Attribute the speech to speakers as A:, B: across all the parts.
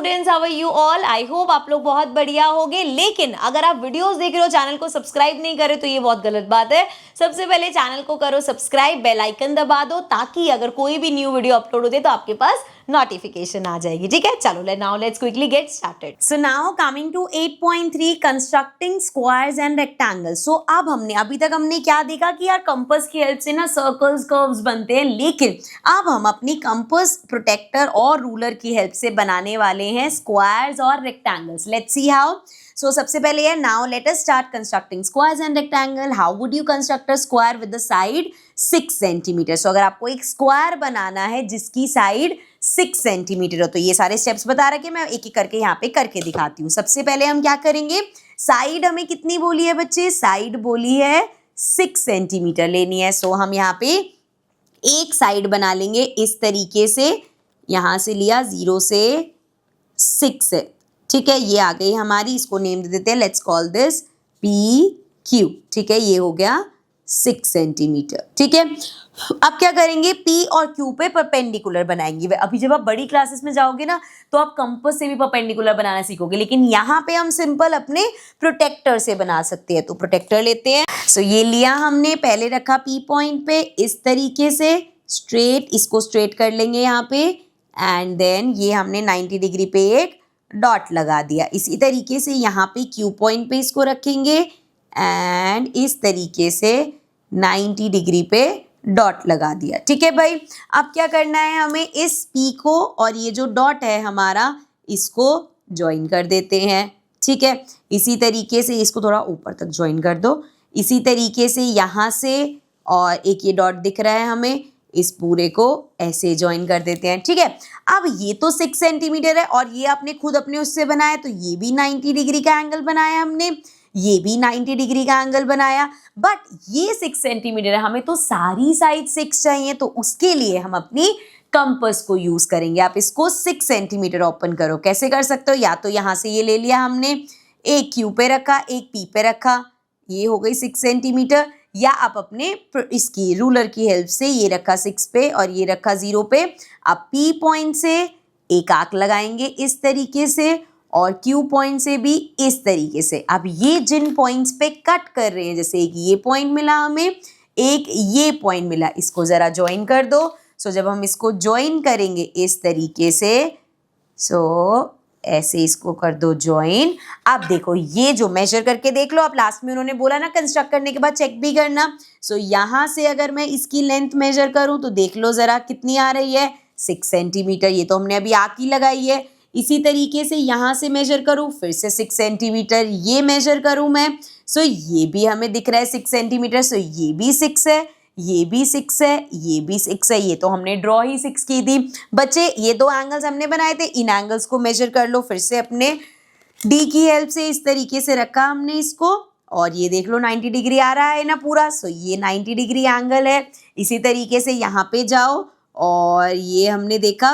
A: Students, how are you all? I hope आप लोग बहुत बढ़िया होंगे। लेकिन अगर आप वीडियोस देख रहे हो, चैनल को सब्सक्राइब नहीं करे तो ये बहुत गलत बात है। सबसे पहले चैनल को करो सब्सक्राइब, बेल आइकन दबा दो ताकि अगर कोई भी न्यू वीडियो अपलोड होते तो आपके पास नोटिफिकेशन आ जाएगी। ठीक है, चलो let's quickly get started. So now coming to 8.3 constructing squares and rectangles. So अब अभी तक हमने क्या देखा कि यार कंपास की हेल्प से ना सर्कल्स कर्व्स बनते हैं, लेकिन अब हम अपनी कंपास प्रोटेक्टर और रूलर की हेल्प से बनाने वाले हैं स्क्वायर्स और rectangles. Let's see how. So सबसे पहले है, now let us start constructing squares and rectangle. How would you construct a square with the side 6 centimeter? So अगर आपको एक स्क्वायर बनाना है जिसकी साइड 6 सेंटीमीटर हो, तो ये सारे स्टेप्स बता रखे, मैं एक एक करके यहाँ पे करके दिखाती हूँ। सबसे पहले हम क्या करेंगे, साइड हमें कितनी बोली है बच्चे? साइड बोली है 6 सेंटीमीटर लेनी है। सो हम यहाँ पे एक साइड बना लेंगे इस तरीके से, यहाँ से लिया 0 से 6 है, ठीक है, ये आ गई हमारी, इसको नेम दे देते हैं, लेट्स कॉल दिस PQ। ठीक है, ये हो गया 6 सेंटीमीटर। ठीक है, अब क्या करेंगे, P और Q पे परपेंडिकुलर बनाएंगे। अभी जब आप बड़ी क्लासेस में जाओगे ना तो आप कंपास से भी परपेंडिकुलर बनाना सीखोगे, लेकिन यहाँ पे हम सिंपल अपने प्रोटेक्टर से बना सकते हैं। तो प्रोटेक्टर लेते हैं। सो ये लिया हमने, पहले रखा P पॉइंट पे इस तरीके से स्ट्रेट, इसको स्ट्रेट कर लेंगे यहाँ पे, एंड देन ये हमने 90 डिग्री पे एक डॉट लगा दिया। इसी तरीके से यहाँ पे Q पॉइंट पे इसको रखेंगे एंड इस तरीके से 90 डिग्री पे डॉट लगा दिया। ठीक है भाई, अब क्या करना है, हमें इस P को और ये जो डॉट है हमारा, इसको ज्वाइन कर देते हैं। ठीक है, इसी तरीके से इसको थोड़ा ऊपर तक ज्वाइन कर दो, इसी तरीके से यहाँ से, और एक ये डॉट दिख रहा है हमें, इस पूरे को ऐसे ज्वाइन कर देते हैं। ठीक है, अब ये तो 6 सेंटीमीटर है और ये आपने खुद अपने उससे बनाया, तो ये भी 90 डिग्री का एंगल बनाया हमने, ये भी 90 डिग्री का एंगल बनाया, बट ये 6 सेंटीमीटर है, हमें तो सारी साइड 6 चाहिए, तो उसके लिए हम अपनी कंपास को यूज करेंगे। आप इसको 6 सेंटीमीटर ओपन करो, कैसे कर सकते हो, या तो यहाँ से ये ले लिया हमने, एक Q पे रखा, एक P पे रखा, ये हो गई 6 सेंटीमीटर, या आप अपने इसकी रूलर की हेल्प से ये रखा 6 पे और ये रखा 0 पे। अब P पॉइंट से एक आर्क लगाएंगे इस तरीके से और Q पॉइंट से भी इस तरीके से। अब ये जिन पॉइंट्स पे कट कर रहे हैं, जैसे एक ये पॉइंट मिला हमें, एक ये पॉइंट मिला, इसको जरा ज्वाइन कर दो। सो जब हम इसको ज्वाइन करेंगे इस तरीके से, सो ऐसे इसको कर दो ज्वाइन। अब देखो, ये जो मेजर करके देख लो, आप लास्ट में उन्होंने बोला ना कंस्ट्रक्ट करने के बाद चेक भी करना। सो यहाँ से अगर मैं इसकी लेंथ मेजर करूँ तो देख लो जरा कितनी आ रही है, 6 सेंटीमीटर। ये तो हमने अभी आँख ही लगाई है। इसी तरीके से यहाँ से मेजर करूँ, फिर से 6 सेंटीमीटर, ये मेजर करूँ मैं, सो ये भी हमें दिख रहा है 6 सेंटीमीटर। सो ये भी 6 है, ये भी 6 है, ये भी 6 है, ये तो हमने ड्रॉ ही 6 की थी। बच्चे, ये 2 एंगल्स हमने बनाए थे, इन एंगल्स को मेजर कर लो फिर से अपने D की हेल्प से, इस तरीके से रखा हमने इसको, और ये देख लो 90 डिग्री आ रहा है ना पूरा। सो ये 90 डिग्री एंगल है। इसी तरीके से यहाँ पे जाओ और ये हमने देखा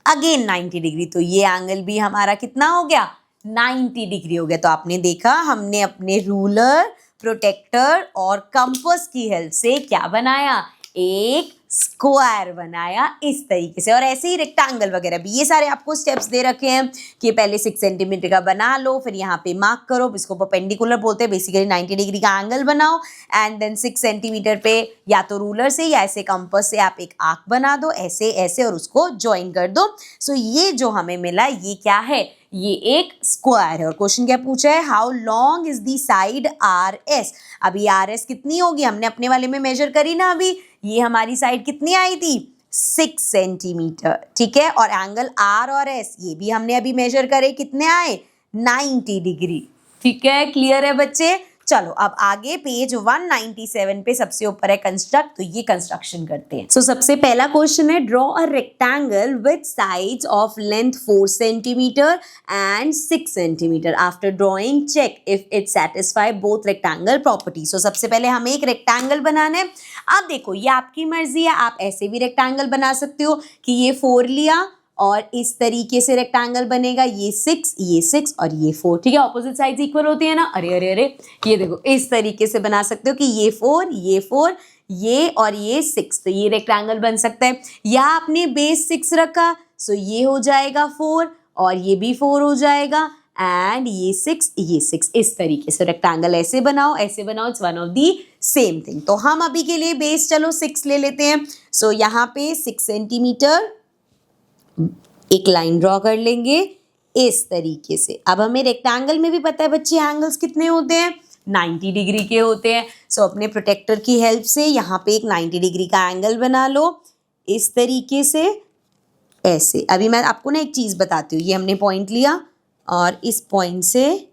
A: अगेन 90 डिग्री, तो ये एंगल भी हमारा कितना हो गया, 90 डिग्री हो गया। तो आपने देखा, हमने अपने रूलर, प्रोटेक्टर और कंपास की हेल्प से क्या बनाया, एक स्क्वायर बनाया इस तरीके से। और ऐसे ही रेक्टेंगल वगैरह भी, ये सारे आपको स्टेप्स दे रखे हैं कि पहले 6 सेंटीमीटर का बना लो, फिर यहाँ पे मार्क करो, इसको परपेंडिकुलर बोलते हैं, बेसिकली 90 डिग्री का एंगल बनाओ, एंड देन 6 सेंटीमीटर पे या तो रूलर से या ऐसे कंपास से आप एक आर्क बना दो, ऐसे ऐसे, और उसको ज्वाइन कर दो। सो ये जो हमें मिला, ये क्या है, ये एक स्क्वायर है। और क्वेश्चन क्या पूछा है, how long is the side RS। अभी RS कितनी होगी, हमने अपने वाले में मेजर करी ना अभी, ये हमारी साइड कितनी आई थी, 6 सेंटीमीटर। ठीक है, और एंगल R और S ये भी हमने अभी मेजर करे, कितने आए, 90 डिग्री। ठीक है, क्लियर है बच्चे। चलो अब आगे पेज 197 पे सबसे ऊपर है कंस्ट्रक्ट, तो ये कंस्ट्रक्शन करते हैं। सो सबसे पहला क्वेश्चन है, draw a rectangle with sides of length 4 centimeter and 6 centimeter. After drawing check if it satisfy both rectangle property. So सबसे पहले हमें एक रेक्टेंगल बनाना है। अब देखो, ये आपकी मर्जी है, आप ऐसे भी रेक्टेंगल बना सकते हो कि ये 4 लिया और इस तरीके से रेक्टेंगल बनेगा, ये 6 और ये 4। ठीक है, ऑपोजिट साइड्स इक्वल होती है ना। अरे अरे अरे, ये देखो इस तरीके से बना सकते हो कि ये 4, ये और ये 6, तो ये रेक्टेंगल बन सकता है। या आपने बेस 6 रखा, सो ये हो जाएगा 4 और ये भी 4 हो जाएगा एंड ये 6 इस तरीके से रेक्टेंगल ऐसे बनाओ, it's one of the same thing. तो हम अभी के लिए बेस चलो 6 ले लेते हैं। सो यहाँ पे 6 सेंटीमीटर एक लाइन ड्रॉ कर लेंगे इस तरीके से। अब हमें रेक्टेंगल में भी पता है बच्चे एंगल्स कितने होते हैं, 90 डिग्री के होते हैं। सो अपने प्रोटेक्टर की हेल्प से यहाँ पे एक 90 डिग्री का एंगल बना लो इस तरीके से, ऐसे। अभी मैं आपको ना एक चीज़ बताती हूँ, ये हमने पॉइंट लिया और इस पॉइंट से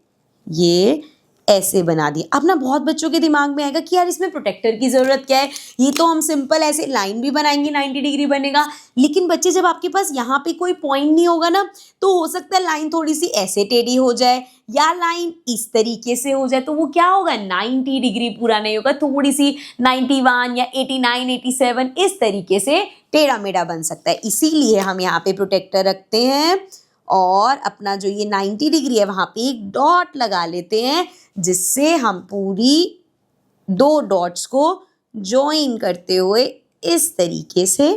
A: ये ऐसे बना दिया। अब ना बहुत बच्चों के दिमाग में आएगा कि यार इसमें प्रोटेक्टर की ज़रूरत क्या है, ये तो हम सिंपल ऐसे लाइन भी बनाएंगे 90 डिग्री बनेगा। लेकिन बच्चे जब आपके पास यहाँ पे कोई पॉइंट नहीं होगा ना, तो हो सकता है लाइन थोड़ी सी ऐसे टेढ़ी हो जाए या लाइन इस तरीके से हो जाए, तो वो क्या होगा 90 डिग्री पूरा नहीं होगा, थोड़ी सी 91 या 89 87 इस तरीके से टेढ़ा मेढ़ा बन सकता है। इसीलिए हम यहाँ पे प्रोटेक्टर रखते हैं और अपना जो ये 90 डिग्री है वहाँ पे एक डॉट लगा लेते हैं, जिससे हम पूरी 2 डॉट्स को ज्वाइन करते हुए इस तरीके से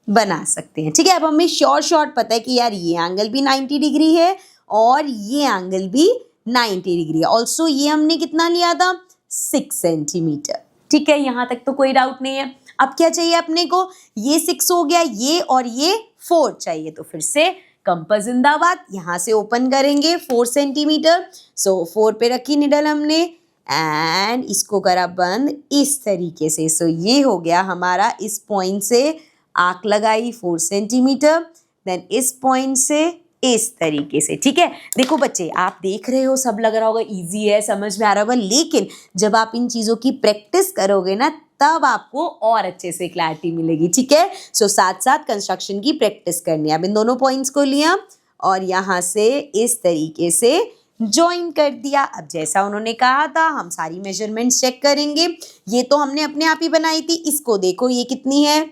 A: बना सकते हैं। ठीक है, अब हमें शॉर्ट पता है कि यार ये एंगल भी 90 डिग्री है और ये एंगल भी 90 डिग्री है। ऑल्सो ये हमने कितना लिया था 6 सेंटीमीटर। ठीक है, यहाँ तक तो कोई डाउट नहीं है। अब क्या चाहिए अपने को, ये 6 हो गया, ये और ये 4 चाहिए। तो फिर से कंपास जिंदाबाद, यहाँ से ओपन करेंगे 4 सेंटीमीटर। सो 4 पे रखी निडल हमने एंड इसको करा बंद इस तरीके से। सो ये हो गया हमारा, इस पॉइंट से आर्क लगाई 4 सेंटीमीटर, देन इस पॉइंट से इस तरीके से। ठीक है, देखो बच्चे आप देख रहे हो सब लग रहा होगा इजी है, समझ में आ रहा होगा, लेकिन जब आप इन चीज़ों की प्रैक्टिस करोगे ना तब आपको और अच्छे से क्लैरिटी मिलेगी। ठीक है, सो साथ साथ कंस्ट्रक्शन की प्रैक्टिस करनी है। अब इन दोनों पॉइंट्स को लिया और यहाँ से इस तरीके से ज्वाइन कर दिया। अब जैसा उन्होंने कहा था हम सारी मेजरमेंट्स चेक करेंगे। ये तो हमने अपने आप ही बनाई थी, इसको देखो ये कितनी है,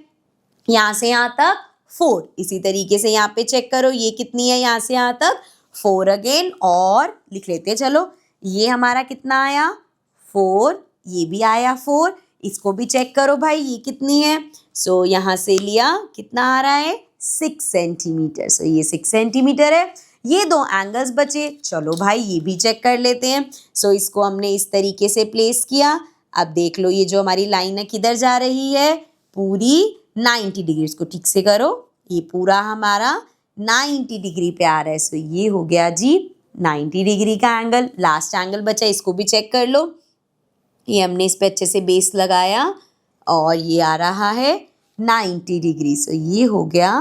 A: यहाँ से यहाँ तक 4। इसी तरीके से यहाँ पे चेक करो ये कितनी है, यहाँ से यहाँ तक 4 अगेन, और लिख लेते हैं चलो। ये हमारा कितना आया 4, ये भी आया 4, इसको भी चेक करो भाई ये कितनी है। सो यहाँ से लिया कितना आ रहा है 6 सेंटीमीटर। सो ये 6 सेंटीमीटर है। ये 2 एंगल्स बचे, चलो भाई ये भी चेक कर लेते हैं। सो इसको हमने इस तरीके से प्लेस किया। अब देख लो ये जो हमारी लाइन है किधर जा रही है, पूरी 90 डिग्री। इसको ठीक से करो, ये पूरा हमारा 90 डिग्री पे आ रहा है। सो ये हो गया जी 90 डिग्री का एंगल। लास्ट एंगल बचा, इसको भी चेक कर लो। ये हमने इस पे अच्छे से बेस लगाया और ये आ रहा है 90 डिग्री। सो ये हो गया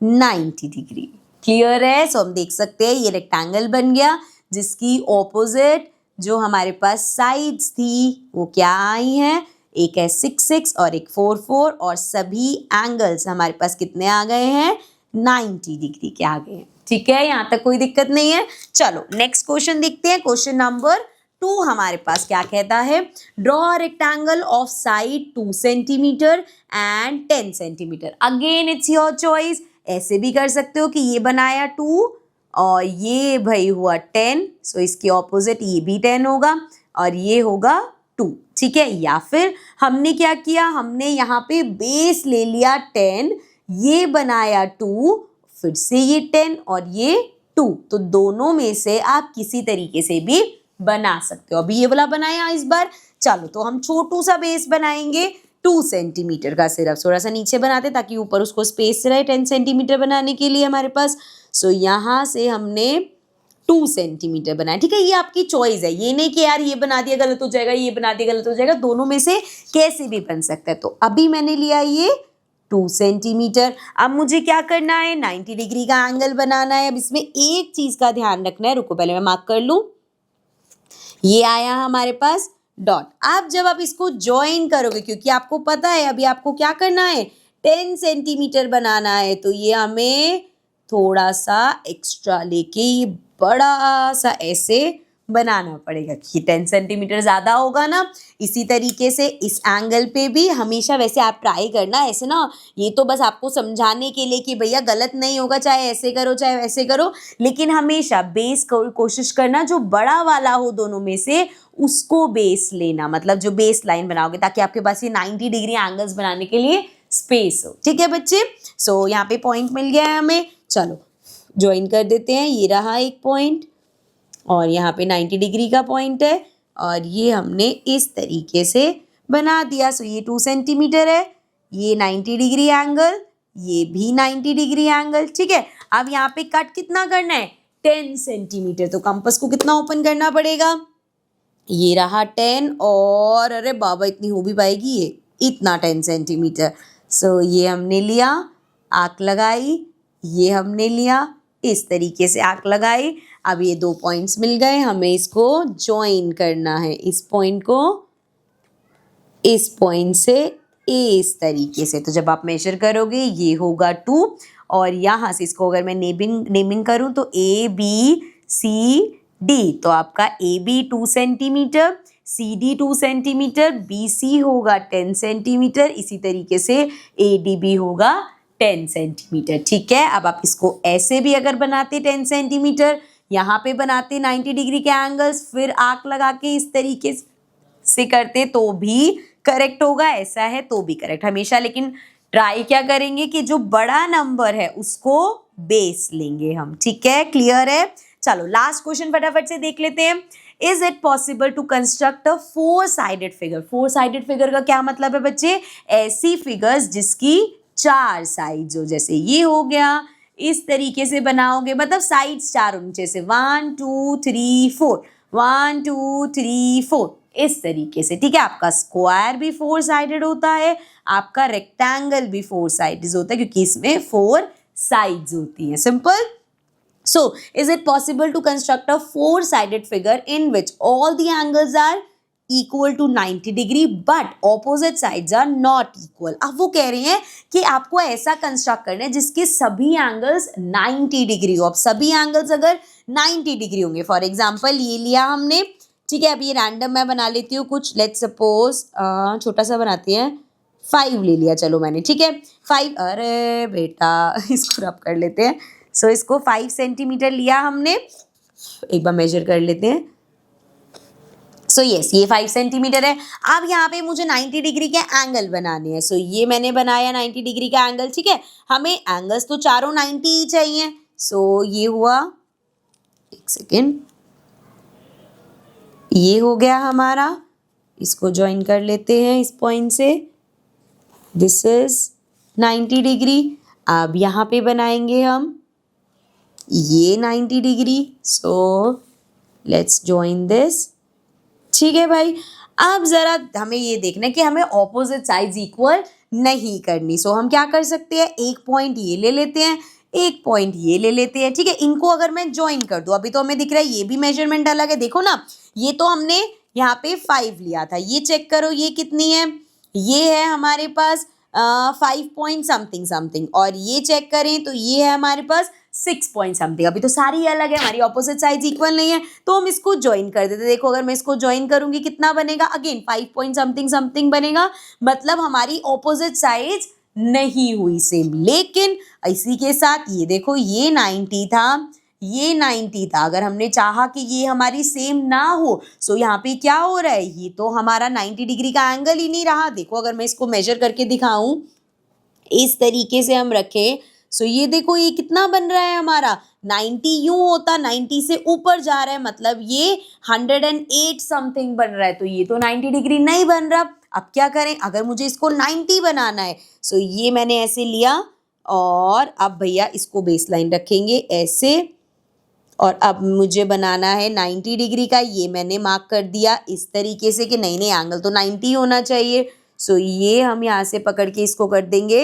A: 90 डिग्री। क्लियर है? सो हम देख सकते हैं ये रेक्टेंगल बन गया, जिसकी ऑपोजिट जो हमारे पास साइड्स थी वो क्या आई हैं, एक है 6 और एक 4 और सभी एंगल्स हमारे पास कितने आ गए हैं 90 डिग्री के आ गए हैं। ठीक है, यहाँ तक कोई दिक्कत नहीं है। चलो नेक्स्ट क्वेश्चन देखते हैं। क्वेश्चन नंबर 2 हमारे पास क्या कहता है, draw rectangle of side 2 centimetre and 10 centimetre. Again it's your choice, ऐसे भी कर सकते हो कि ये बनाया 2 और ये भाई हुआ 10। सो इसके ऑपोजिट ये भी 10 होगा और ये होगा 2। ठीक है, या फिर हमने क्या किया, हमने यहाँ पे बेस ले लिया 10, ये बनाया 2, फिर से ये 10 और ये 2। तो दोनों में से आप किसी तरीके से भी बना सकते हो। अभी ये वाला बनाया इस बार, चलो तो हम छोटू सा बेस बनाएंगे 2 सेंटीमीटर का। सिर्फ थोड़ा सा नीचे बनाते ताकि ऊपर उसको स्पेस रहे 10 सेंटीमीटर बनाने के लिए हमारे पास। सो यहाँ से हमने 2 सेंटीमीटर बनाया। ठीक है, ये आपकी चॉइस है, ये नहीं कि यार ये बना दिया गलत हो जाएगा, ये बना दिया गलत हो जाएगा, दोनों में से कैसे भी बन सकता है। तो अभी मैंने लिया ये 2 सेंटीमीटर। अब मुझे क्या करना है, 90 डिग्री का एंगल बनाना है। अब इसमें एक चीज का ध्यान रखना है, रुको पहले मैं मार्क कर लूं। ये आया हमारे पास डॉट। अब जब आप इसको ज्वाइन करोगे, क्योंकि आपको पता है अभी आपको क्या करना है 10 सेंटीमीटर बनाना है, तो ये हमें थोड़ा सा एक्स्ट्रा लेके ये बड़ा सा ऐसे बनाना पड़ेगा कि 10 सेंटीमीटर ज़्यादा होगा ना। इसी तरीके से इस एंगल पे भी हमेशा वैसे आप ट्राई करना, ऐसे ना, ये तो बस आपको समझाने के लिए कि भैया गलत नहीं होगा, चाहे ऐसे करो चाहे वैसे करो, लेकिन हमेशा बेस कोशिश करना जो बड़ा वाला हो दोनों में से उसको बेस लेना, मतलब जो बेस लाइन बनाओगे, ताकि आपके पास ये 90 डिग्री एंगल्स बनाने के लिए स्पेस हो। ठीक है बच्चे, सो यहाँ पे पॉइंट मिल गया है हमें। चलो
B: ज्वाइन कर देते हैं। ये रहा एक पॉइंट और यहाँ पे 90 डिग्री का पॉइंट है और ये हमने इस तरीके से बना दिया। सो ये 2 सेंटीमीटर है, ये 90 डिग्री एंगल, ये भी 90 डिग्री एंगल। ठीक है, अब यहाँ पे कट कितना करना है, 10 सेंटीमीटर। तो कंपास को कितना ओपन करना पड़ेगा, ये रहा 10 और अरे बाबा इतनी हो भी पाएगी ये, इतना 10 सेंटीमीटर। सो ये हमने लिया, आर्क लगाई, ये हमने लिया, इस तरीके से आर्क लगाई। अब ये 2 पॉइंट्स मिल गए, हमें इसको ज्वाइन करना है, इस पॉइंट को इस पॉइंट से इस तरीके से। तो जब आप मेजर करोगे ये होगा 2 और यहाँ से इसको अगर मैं नेमिंग करूँ तो ABCD, तो आपका AB 2 centimetre, CD 2 centimetre, BC होगा 10 सेंटीमीटर, इसी तरीके से ADB होगा 10 सेंटीमीटर। ठीक है, अब आप इसको ऐसे भी अगर बनाते 10 सेंटीमीटर, यहाँ पे बनाते 90 डिग्री के एंगल्स, फिर आर्क लगा के इस तरीके से करते तो भी करेक्ट होगा, ऐसा है तो भी करेक्ट हमेशा। लेकिन ट्राई क्या करेंगे कि जो बड़ा नंबर है उसको बेस लेंगे हम। ठीक है, क्लियर है। चलो लास्ट क्वेश्चन फटाफट से देख लेते हैं। Is it possible to construct a 4 sided figure. 4 sided figure का क्या मतलब है बच्चे, ऐसी फिगर्स जिसकी 4 साइड्स हो। जैसे ये हो गया, इस तरीके से बनाओगे, मतलब साइड्स 4 होनी चाहिए, 1 2 3 4, 1 2 3 4 इस तरीके से। ठीक है, आपका स्क्वायर भी 4 साइडेड होता है, आपका रेक्टेंगल भी 4 साइडेड होता है, क्योंकि इसमें 4 साइड्स होती हैं। Simple. So, is it possible to construct a 4-sided figure in which all the angles are equal to 90 degree but opposite sides are not equal? अब वो कह रहे हैं कि आपको ऐसा कंस्ट्रक्ट करना है जिसके सभी एंगल्स 90 डिग्री हो। अब सभी एंगल्स अगर 90 डिग्री होंगे, फॉर एग्जाम्पल ये लिया हमने, ठीक है, अब ये रैंडम मैं बना लेती हूँ कुछ, लेट्स सपोज छोटा सा बनाते हैं, 5 ले लिया चलो मैंने। ठीक है, 5, अरे बेटा इसको रब कर लेते हैं। सो इसको 5 सेंटीमीटर लिया हमने, एक बार मेजर कर लेते हैं। सो यस, ये 5 सेंटीमीटर है। अब यहाँ पे मुझे 90 डिग्री के एंगल बनाने हैं। सो ये मैंने बनाया 90 डिग्री का एंगल। ठीक है, हमें एंगल्स तो चारों 90 ही चाहिए। सो ये हुआ, एक सेकेंड, ये हो गया हमारा, इसको ज्वाइन कर लेते हैं इस पॉइंट से, दिस इज 90 डिग्री। अब यहाँ पे बनाएंगे हम ये 90 degree. So let's join this. ठीक है भाई, अब जरा हमें ये देखना है कि हमें ऑपोजिट साइड्स इक्वल नहीं करनी। सो हम क्या कर सकते हैं, एक पॉइंट ये ले लेते हैं, एक पॉइंट ये ले लेते हैं। ठीक है, इनको अगर मैं ज्वाइन कर दूं, अभी तो हमें दिख रहा है ये भी मेजरमेंट अलग है, देखो ना, ये तो हमने यहाँ पे 5 लिया था, ये चेक करो ये कितनी है, ये है हमारे पास 5 पॉइंट समथिंग समथिंग, और ये चेक करें तो ये है हमारे पास 6 पॉइंट समथिंग। अभी तो सारी अलग है, हमारी ऑपोजिट साइड्स इक्वल नहीं है, तो हम इसको ज्वाइन कर देते। देखो अगर मैं इसको ज्वाइन करूंगी कितना बनेगा, अगेन 5 पॉइंट समथिंग समथिंग बनेगा, मतलब हमारी ऑपोजिट साइड्स नहीं हुई सेम। लेकिन इसी के साथ ये देखो, ये 90 था, ये 90 था, अगर हमने चाहा कि ये हमारी सेम ना हो, सो यहाँ पे क्या हो रहा है, ये तो हमारा 90 डिग्री का एंगल ही नहीं रहा। देखो अगर मैं इसको मेजर करके दिखाऊं, इस तरीके से हम रखें, सो ये देखो ये कितना बन रहा है हमारा, 90 यूं होता, 90 से ऊपर जा रहा है, मतलब ये 108 समथिंग बन रहा है, तो ये तो 90 डिग्री नहीं बन रहा। अब क्या करें, अगर मुझे इसको 90 बनाना है, सो ये मैंने ऐसे लिया और अब भैया इसको बेस लाइन रखेंगे ऐसे, और अब मुझे बनाना है 90 डिग्री का, ये मैंने मार्क कर दिया इस तरीके से कि नहीं नहीं एंगल तो 90 होना चाहिए। सो ये हम यहाँ से पकड़ के इसको कर देंगे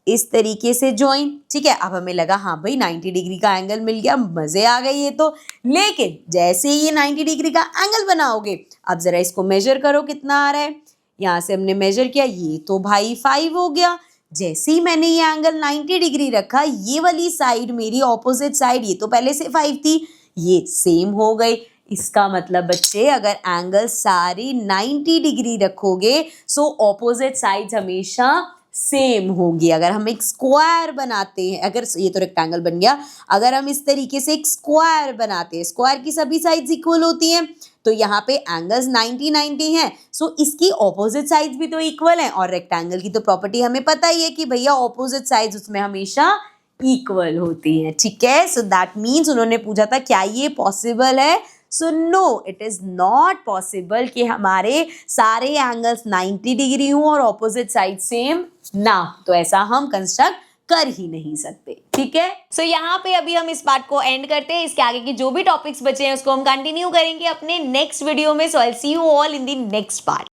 B: इस तरीके से ज्वाइन। ठीक है, अब हमें लगा हाँ भाई 90 डिग्री का एंगल मिल गया, मजे आ गए ये तो। लेकिन जैसे ये 90 डिग्री का एंगल बनाओगे, अब जरा इसको मेजर करो कितना आ रहा है, यहाँ से हमने मेजर किया, ये तो भाई 5 हो गया। जैसे ही मैंने ये एंगल 90 डिग्री रखा, ये वाली साइड मेरी ऑपोजिट साइड, ये तो पहले से 5 थी, ये सेम हो गई। इसका मतलब बच्चे अगर एंगल सारी 90 डिग्री रखोगे, सो ऑपोजिट साइड्स हमेशा सेम होगी। अगर हम एक स्क्वायर बनाते हैं, अगर ये तो रेक्टेंगल बन गया, अगर हम इस तरीके से एक स्क्वायर बनाते हैं, स्क्वायर की सभी साइड्स इक्वल होती हैं, तो यहाँ पे एंगल्स 90 90 हैं, सो इसकी ऑपोजिट साइड्स भी तो इक्वल हैं। और रेक्टेंगल की तो प्रॉपर्टी हमें पता ही है कि भैया ऑपोजिट साइड्स उसमें हमेशा इक्वल होती हैं, ठीक है। सो दैट मीन्स उन्होंने पूछा था क्या ये पॉसिबल है, so no it is not possible कि हमारे सारे एंगल्स 90 डिग्री हों और ऑपोजिट साइड सेम ना, तो ऐसा हम कंस्ट्रक्ट कर ही नहीं सकते, ठीक है।
A: सो यहाँ पे अभी हम इस पार्ट को एंड करते हैं। इसके आगे की जो भी टॉपिक्स बचे हैं उसको हम कंटिन्यू करेंगे अपने नेक्स्ट वीडियो में। So I see you all in the next part.